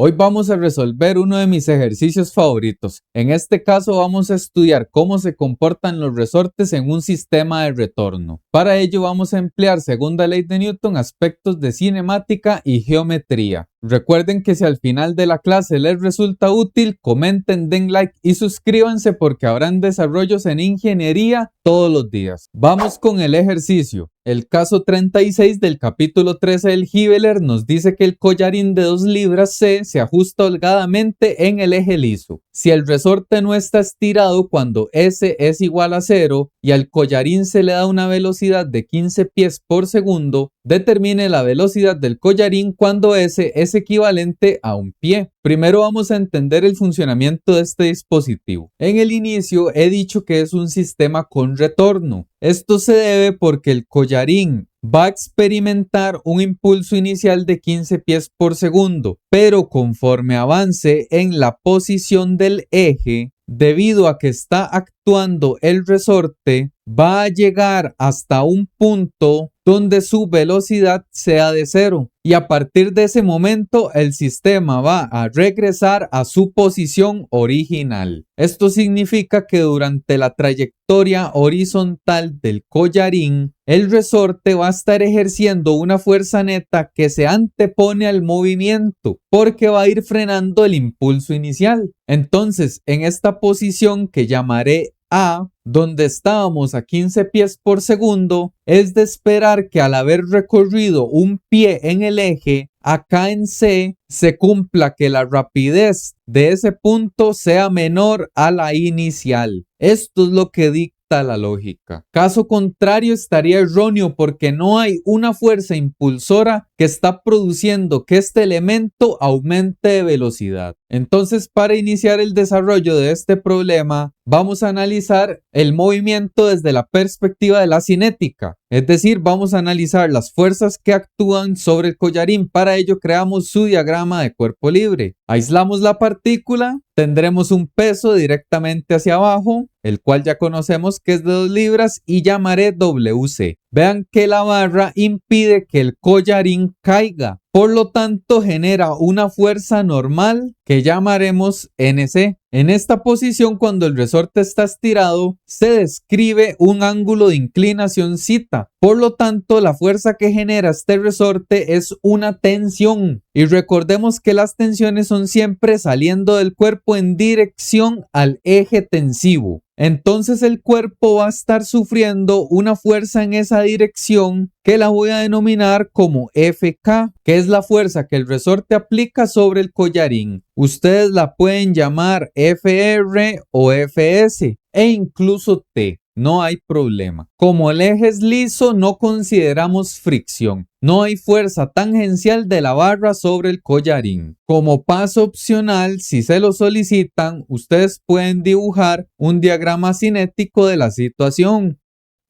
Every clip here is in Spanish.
Hoy vamos a resolver uno de mis ejercicios favoritos. En este caso vamos a estudiar cómo se comportan los resortes en un sistema de retorno. Para ello vamos a emplear segunda ley de Newton, aspectos de cinemática y geometría. Recuerden que si al final de la clase les resulta útil, comenten, den like y suscríbanse porque habrán desarrollos en ingeniería todos los días. Vamos con el ejercicio. El caso 36 del capítulo 13 del Giveler nos dice que el collarín de 2 libras C se ajusta holgadamente en el eje liso. Si el resorte no está estirado cuando S es igual a 0 y al collarín se le da una velocidad de 15 pies por segundo, determine la velocidad del collarín cuando S es equivalente a 1 pie. Primero vamos a entender el funcionamiento de este dispositivo. En el inicio he dicho que es un sistema con retorno. Esto se debe porque el collarín va a experimentar un impulso inicial de 15 pies por segundo, pero conforme avance en la posición del eje, debido a que está actuando el resorte, va a llegar hasta un punto donde su velocidad sea de 0 y a partir de ese momento el sistema va a regresar a su posición original. Esto significa que durante la trayectoria horizontal del collarín, el resorte va a estar ejerciendo una fuerza neta que se antepone al movimiento porque va a ir frenando el impulso inicial. Entonces, en esta posición que llamaré A, donde estábamos a 15 pies por segundo, es de esperar que al haber recorrido 1 pie en el eje, acá en C se cumpla que la rapidez de ese punto sea menor a la inicial. Esto es lo que dicta la lógica. Caso contrario estaría erróneo porque no hay una fuerza impulsora que está produciendo que este elemento aumente de velocidad. Entonces, para iniciar el desarrollo de este problema, vamos a analizar el movimiento desde la perspectiva de la cinética. Es decir, vamos a analizar las fuerzas que actúan sobre el collarín. Para ello creamos su diagrama de cuerpo libre. Aislamos la partícula, tendremos un peso directamente hacia abajo, el cual ya conocemos que es de 2 libras y llamaré WC. Vean que la barra impide que el collarín caiga, por lo tanto genera una fuerza normal que llamaremos NC. En esta posición, cuando el resorte está estirado, se describe un ángulo de inclinación θ. Por lo tanto, la fuerza que genera este resorte es una tensión. Y recordemos que las tensiones son siempre saliendo del cuerpo en dirección al eje tensivo. Entonces el cuerpo va a estar sufriendo una fuerza en esa dirección que la voy a denominar como FK, que es la fuerza que el resorte aplica sobre el collarín. Ustedes la pueden llamar FR o FS e incluso T. No hay problema. Como el eje es liso, no consideramos fricción. No hay fuerza tangencial de la barra sobre el collarín. Como paso opcional, si se lo solicitan, ustedes pueden dibujar un diagrama cinético de la situación.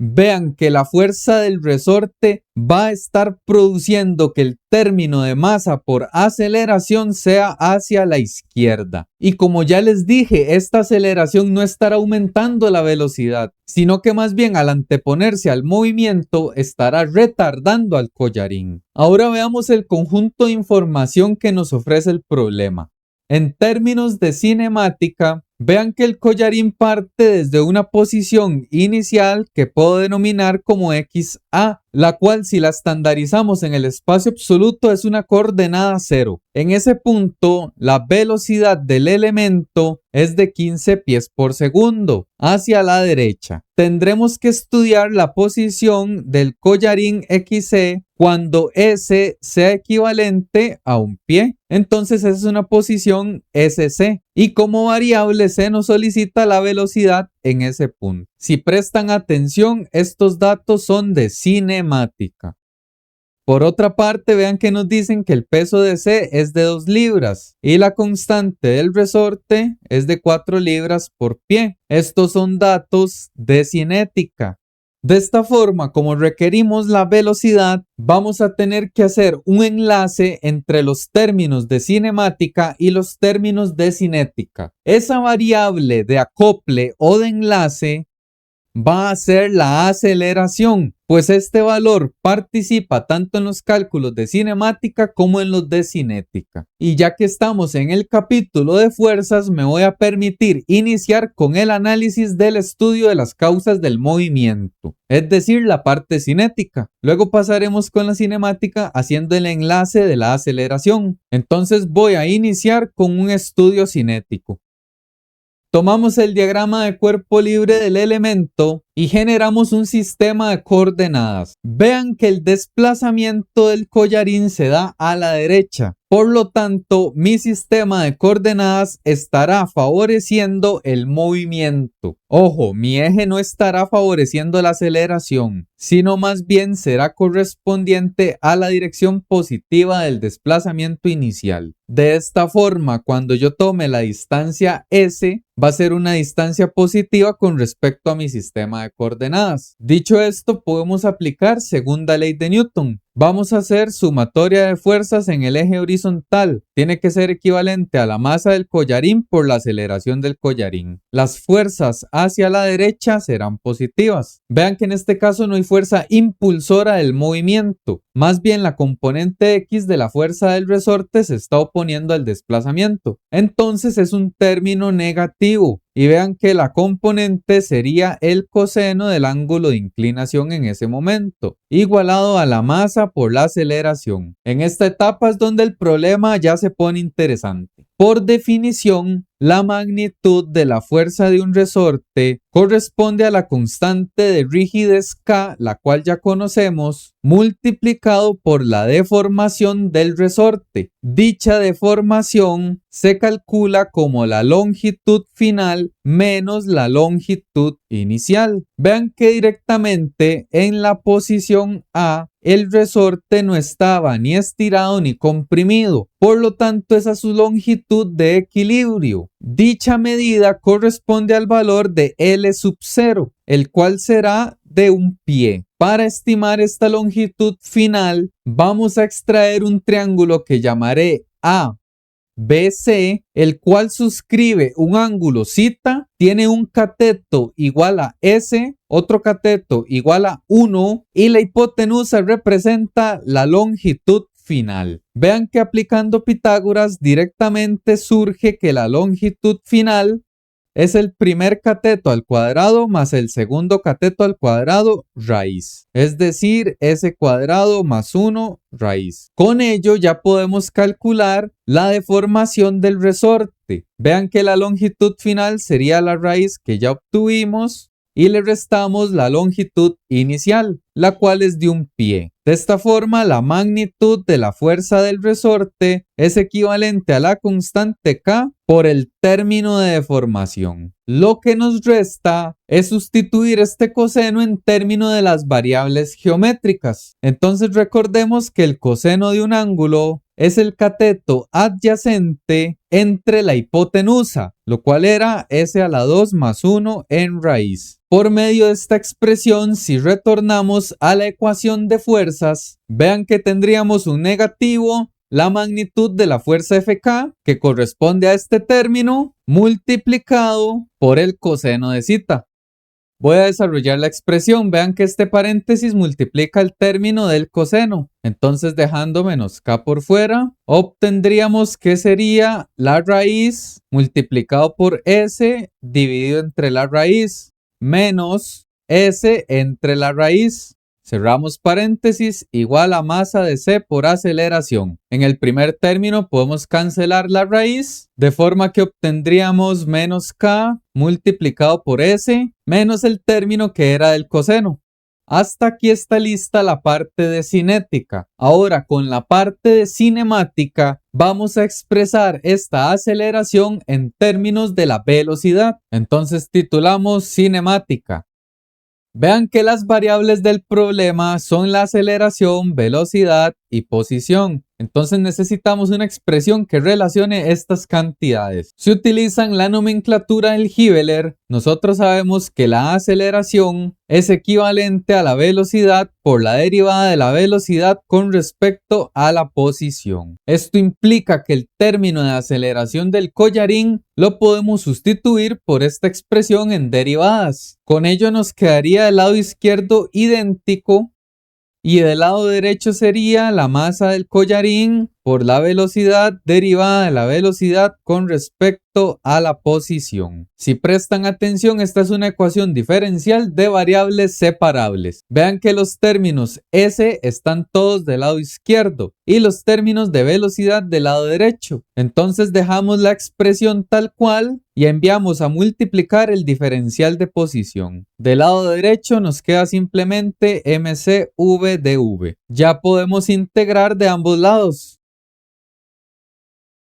Vean que la fuerza del resorte va a estar produciendo que el término de masa por aceleración sea hacia la izquierda. Y como ya les dije, esta aceleración no estará aumentando la velocidad, sino que más bien al anteponerse al movimiento estará retardando al collarín. Ahora veamos el conjunto de información que nos ofrece el problema. En términos de cinemática, vean que el collarín parte desde una posición inicial que puedo denominar como XA, la cual si la estandarizamos en el espacio absoluto es una coordenada 0. En ese punto, la velocidad del elemento es de 15 pies por segundo hacia la derecha. Tendremos que estudiar la posición del collarín XC cuando S sea equivalente a 1 pie. Entonces esa es una posición SC. Y como variable se nos solicita la velocidad en ese punto. Si prestan atención, estos datos son de cinemática. Por otra parte, vean que nos dicen que el peso de C es de 2 libras y la constante del resorte es de 4 libras por pie. Estos son datos de cinética. De esta forma, como requerimos la velocidad, vamos a tener que hacer un enlace entre los términos de cinemática y los términos de cinética. Esa variable de acople o de enlace va a ser la aceleración, pues este valor participa tanto en los cálculos de cinemática como en los de cinética. Y ya que estamos en el capítulo de fuerzas, me voy a permitir iniciar con el análisis del estudio de las causas del movimiento, es decir, la parte cinética. Luego pasaremos con la cinemática haciendo el enlace de la aceleración. Entonces voy a iniciar con un estudio cinético. Tomamos el diagrama de cuerpo libre del elemento y generamos un sistema de coordenadas. Vean que el desplazamiento del collarín se da a la derecha. Por lo tanto, mi sistema de coordenadas estará favoreciendo el movimiento. Ojo, mi eje no estará favoreciendo la aceleración, sino más bien será correspondiente a la dirección positiva del desplazamiento inicial. De esta forma, cuando yo tome la distancia S, va a ser una distancia positiva con respecto a mi sistema de coordenadas. Dicho esto, podemos aplicar segunda ley de Newton. Vamos a hacer sumatoria de fuerzas en el eje horizontal. Tiene que ser equivalente a la masa del collarín por la aceleración del collarín. Las fuerzas hacia la derecha serán positivas. Vean que en este caso no hay fuerza impulsora del movimiento. Más bien la componente X de la fuerza del resorte se está oponiendo al desplazamiento. Entonces es un término negativo. Y vean que la componente sería el coseno del ángulo de inclinación en ese momento, igualado a la masa por la aceleración. En esta etapa es donde el problema ya se pone interesante. Por definición, la magnitud de la fuerza de un resorte corresponde a la constante de rigidez K, la cual ya conocemos, multiplicado por la deformación del resorte. Dicha deformación se calcula como la longitud final menos la longitud inicial. Vean que directamente en la posición A, el resorte no estaba ni estirado ni comprimido, por lo tanto esa es su longitud de equilibrio. Dicha medida corresponde al valor de L sub 0, el cual será de un pie. Para estimar esta longitud final, vamos a extraer un triángulo que llamaré ABC, el cual suscribe un ángulo θ, tiene un cateto igual a S, otro cateto igual a 1 y la hipotenusa representa la longitud final. Vean que aplicando Pitágoras directamente surge que la longitud final es el primer cateto al cuadrado más el segundo cateto al cuadrado raíz, es decir, S cuadrado más 1 raíz. Con ello ya podemos calcular la deformación del resorte. Vean que la longitud final sería la raíz que ya obtuvimos y le restamos la longitud inicial, la cual es de un pie. De esta forma, la magnitud de la fuerza del resorte es equivalente a la constante K por el término de deformación. Lo que nos resta es sustituir este coseno en términos de las variables geométricas. Entonces recordemos que el coseno de un ángulo es el cateto adyacente entre la hipotenusa, lo cual era S a la 2 más 1 en raíz. Por medio de esta expresión, si retornamos a la ecuación de fuerzas, vean que tendríamos un negativo, la magnitud de la fuerza Fk, que corresponde a este término, multiplicado por el coseno de θ. Voy a desarrollar la expresión. Vean que este paréntesis multiplica el término del coseno. Entonces, dejando menos k por fuera, obtendríamos que sería la raíz multiplicado por s dividido entre la raíz menos s entre la raíz. Cerramos paréntesis, igual a masa de c por aceleración. En el primer término podemos cancelar la raíz, de forma que obtendríamos menos k multiplicado por s, menos el término que era del coseno. Hasta aquí está lista la parte de cinética. Ahora, con la parte de cinemática, vamos a expresar esta aceleración en términos de la velocidad. Entonces titulamos cinemática. Vean que las variables del problema son la aceleración, velocidad y posición. Entonces necesitamos una expresión que relacione estas cantidades. Si utilizan la nomenclatura del Gibbeler, nosotros sabemos que la aceleración es equivalente a la velocidad por la derivada de la velocidad con respecto a la posición. Esto implica que el término de aceleración del collarín lo podemos sustituir por esta expresión en derivadas. Con ello nos quedaría del lado izquierdo idéntico y del lado derecho sería la masa del collarín por la velocidad derivada de la velocidad con respecto a la posición. Si prestan atención, esta es una ecuación diferencial de variables separables. Vean que los términos S están todos del lado izquierdo y los términos de velocidad del lado derecho. Entonces dejamos la expresión tal cual y enviamos a multiplicar el diferencial de posición. Del lado derecho nos queda simplemente mcv/dv. Ya podemos integrar de ambos lados.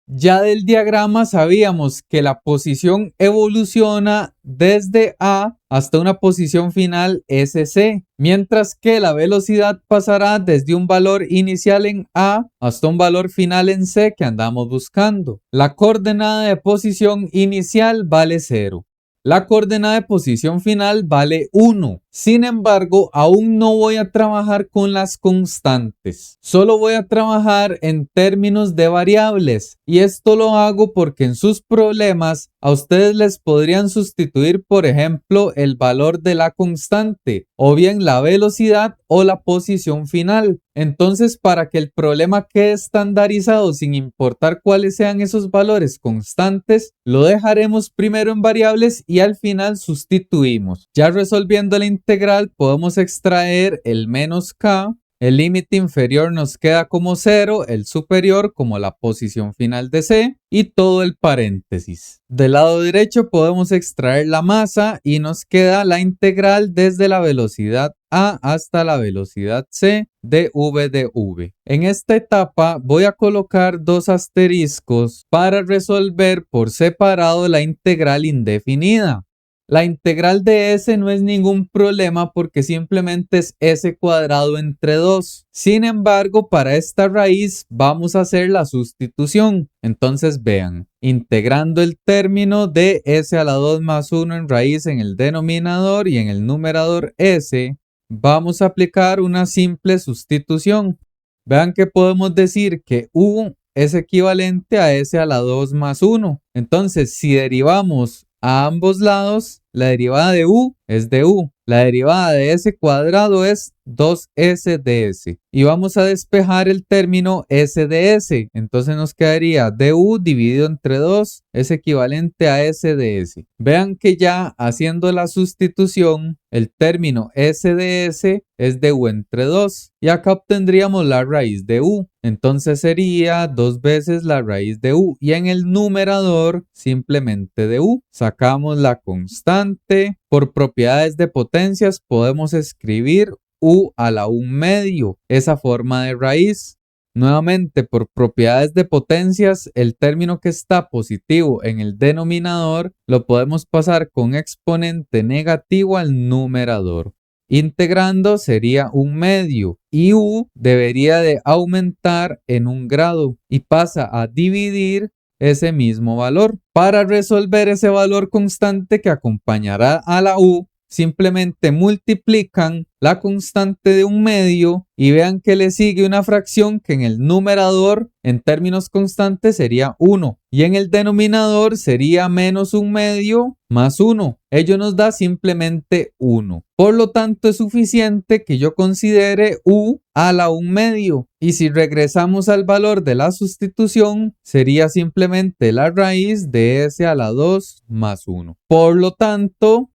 Ya del diagrama sabíamos que la posición evoluciona desde A hasta una posición final SC, mientras que la velocidad pasará desde un valor inicial en A hasta un valor final en C que andamos buscando. La coordenada de posición inicial vale 0. La coordenada de posición final vale 1. Sin embargo, aún no voy a trabajar con las constantes. Solo voy a trabajar en términos de variables. Y esto lo hago porque en sus problemas a ustedes les podrían sustituir, por ejemplo, el valor de la constante o bien la velocidad o la posición final. Entonces, para que el problema quede estandarizado sin importar cuáles sean esos valores constantes, lo dejaremos primero en variables y al final sustituimos. Ya resolviendo la integral podemos extraer el menos k, el límite inferior nos queda como 0, el superior como la posición final de C y todo el paréntesis. Del lado derecho podemos extraer la masa y nos queda la integral desde la velocidad A hasta la velocidad C de v/dv. En esta etapa voy a colocar dos asteriscos para resolver por separado la integral indefinida. La integral de S no es ningún problema porque simplemente es S cuadrado entre 2. Sin embargo, para esta raíz vamos a hacer la sustitución. Entonces vean, integrando el término de S a la 2 más 1 en raíz en el denominador y en el numerador S, vamos a aplicar una simple sustitución. Vean que podemos decir que U es equivalente a S a la 2 más 1. Entonces, si derivamos a ambos lados, la derivada de U es de U. La derivada de S cuadrado es 2S de S. Y vamos a despejar el término S de S. Entonces nos quedaría du dividido entre 2 es equivalente a S de S. Vean que ya haciendo la sustitución, el término S de S es de U entre 2. Y acá obtendríamos la raíz de U. Entonces sería 2 veces la raíz de U. Y en el numerador simplemente de U. Sacamos la constante. Por propiedades de potencias podemos escribir U a la 1/2, esa forma de raíz. Nuevamente, por propiedades de potencias, el término que está positivo en el denominador lo podemos pasar con exponente negativo al numerador. Integrando sería 1/2 y U debería de aumentar en 1 grado y pasa a dividir ese mismo valor. Para resolver ese valor constante que acompañará a la U, simplemente multiplican la constante de 1/2 y vean que le sigue una fracción que en el numerador en términos constantes sería 1 y en el denominador sería menos 1/2 más 1. Ello nos da simplemente 1. Por lo tanto es suficiente que yo considere U a la 1/2 y si regresamos al valor de la sustitución sería simplemente la raíz de S a la 2 más 1. Por lo tanto,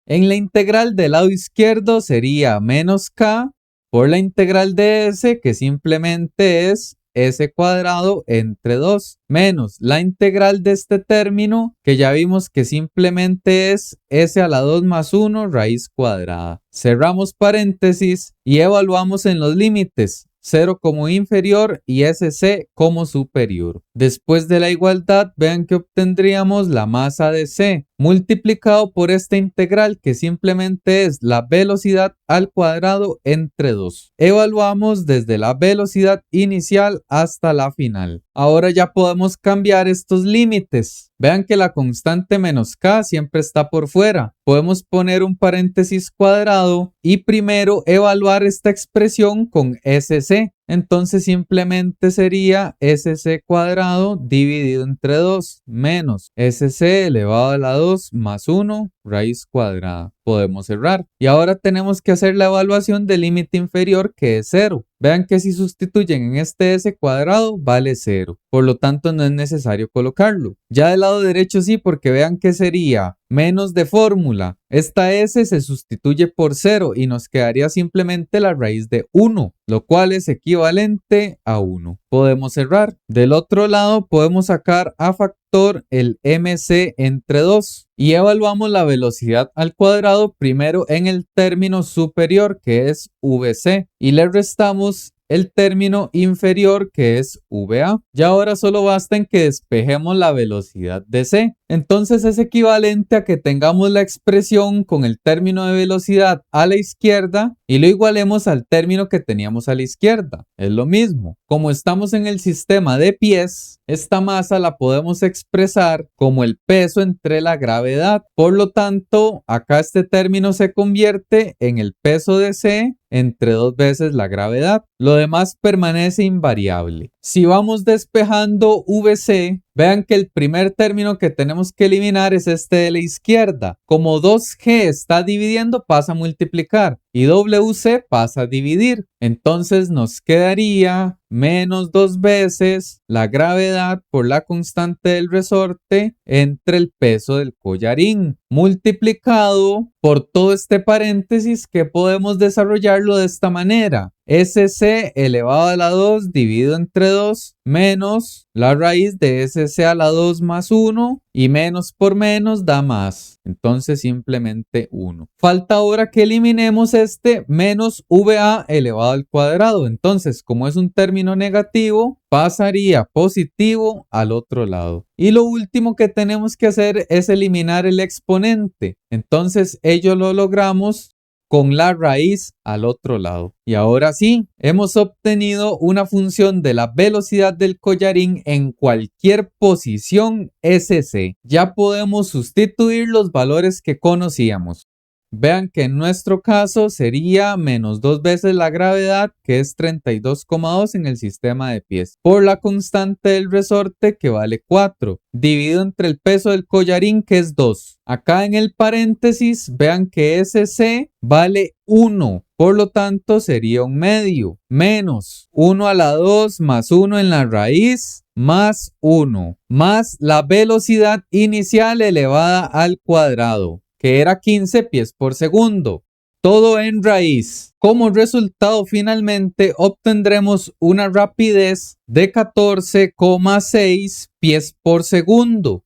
en la integral del lado izquierdo sería menos k por la integral de S, que simplemente es S cuadrado entre 2, menos la integral de este término, que ya vimos que simplemente es S a la 2 más 1 raíz cuadrada. Cerramos paréntesis y evaluamos en los límites. 0 como inferior y SC como superior. Después de la igualdad, vean que obtendríamos la masa de C. multiplicado por esta integral que simplemente es la velocidad al cuadrado entre 2. Evaluamos desde la velocidad inicial hasta la final. Ahora ya podemos cambiar estos límites. Vean que la constante menos k siempre está por fuera. Podemos poner un paréntesis cuadrado y primero evaluar esta expresión con SC. Entonces simplemente sería SC cuadrado dividido entre 2 menos SC elevado a la 2 más 1 raíz cuadrada. Podemos cerrar. Y ahora tenemos que hacer la evaluación del límite inferior que es 0. Vean que si sustituyen en este s cuadrado vale 0. Por lo tanto no es necesario colocarlo. Ya del lado derecho sí, porque vean que sería menos de fórmula. Esta s se sustituye por 0 y nos quedaría simplemente la raíz de 1, lo cual es equivalente a 1. Podemos cerrar. Del otro lado podemos sacar a factor el mc entre 2 y evaluamos la velocidad al cuadrado primero en el término superior que es vc y le restamos el término inferior que es VA. Y ahora solo basta en que despejemos la velocidad de C. Entonces es equivalente a que tengamos la expresión con el término de velocidad a la izquierda y lo igualemos al término que teníamos a la izquierda. Es lo mismo. Como estamos en el sistema de pies, esta masa la podemos expresar como el peso entre la gravedad. Por lo tanto, acá este término se convierte en el peso de C entre 2 veces la gravedad. Lo demás permanece invariable. Si vamos despejando VC, vean que el primer término que tenemos que eliminar es este de la izquierda. Como 2G está dividiendo, pasa a multiplicar y WC pasa a dividir. Entonces nos quedaría menos 2 veces la gravedad por la constante del resorte entre el peso del collarín, multiplicado por todo este paréntesis que podemos desarrollarlo de esta manera. SC elevado a la 2 dividido entre 2 menos la raíz de SC a la 2 más 1 y menos por menos da más. Entonces simplemente 1. Falta ahora que eliminemos este menos VA elevado al cuadrado. Entonces, como es un término negativo, pasaría positivo al otro lado. Y lo último que tenemos que hacer es eliminar el exponente. Entonces, ello lo logramos con la raíz al otro lado. Y ahora sí, hemos obtenido una función de la velocidad del collarín en cualquier posición SC. Ya podemos sustituir los valores que conocíamos. Vean que en nuestro caso sería menos 2 veces la gravedad, que es 32,2 en el sistema de pies, por la constante del resorte que vale 4, dividido entre el peso del collarín que es 2. Acá en el paréntesis vean que SC vale 1, por lo tanto sería un medio, menos 1 a la 2 más 1 en la raíz, más 1, más la velocidad inicial elevada al cuadrado, que era 15 pies por segundo. Todo en raíz. Como resultado, finalmente obtendremos una rapidez de 14,6 pies por segundo.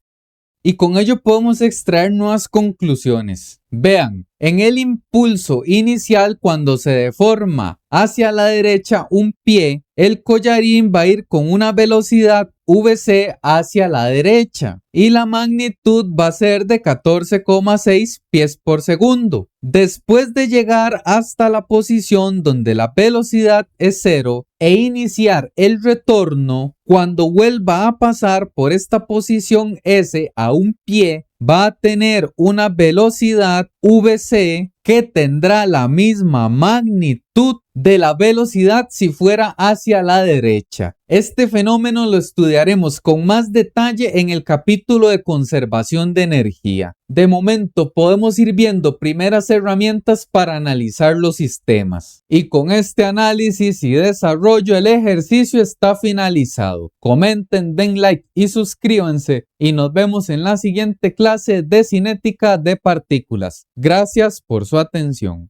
Y con ello podemos extraer nuevas conclusiones. Vean, en el impulso inicial, cuando se deforma hacia la derecha un pie, el collarín va a ir con una velocidad VC hacia la derecha y la magnitud va a ser de 14,6 pies por segundo. Después de llegar hasta la posición donde la velocidad es 0 e iniciar el retorno, cuando vuelva a pasar por esta posición S a un pie, va a tener una velocidad VC que tendrá la misma magnitud de la velocidad si fuera hacia la derecha. Este fenómeno lo estudiaremos con más detalle en el capítulo de conservación de energía. De momento podemos ir viendo primeras herramientas para analizar los sistemas. Y con este análisis y desarrollo el ejercicio está finalizado. Comenten, den like y suscríbanse y nos vemos en la siguiente clase de cinética de partículas. Gracias por su atención.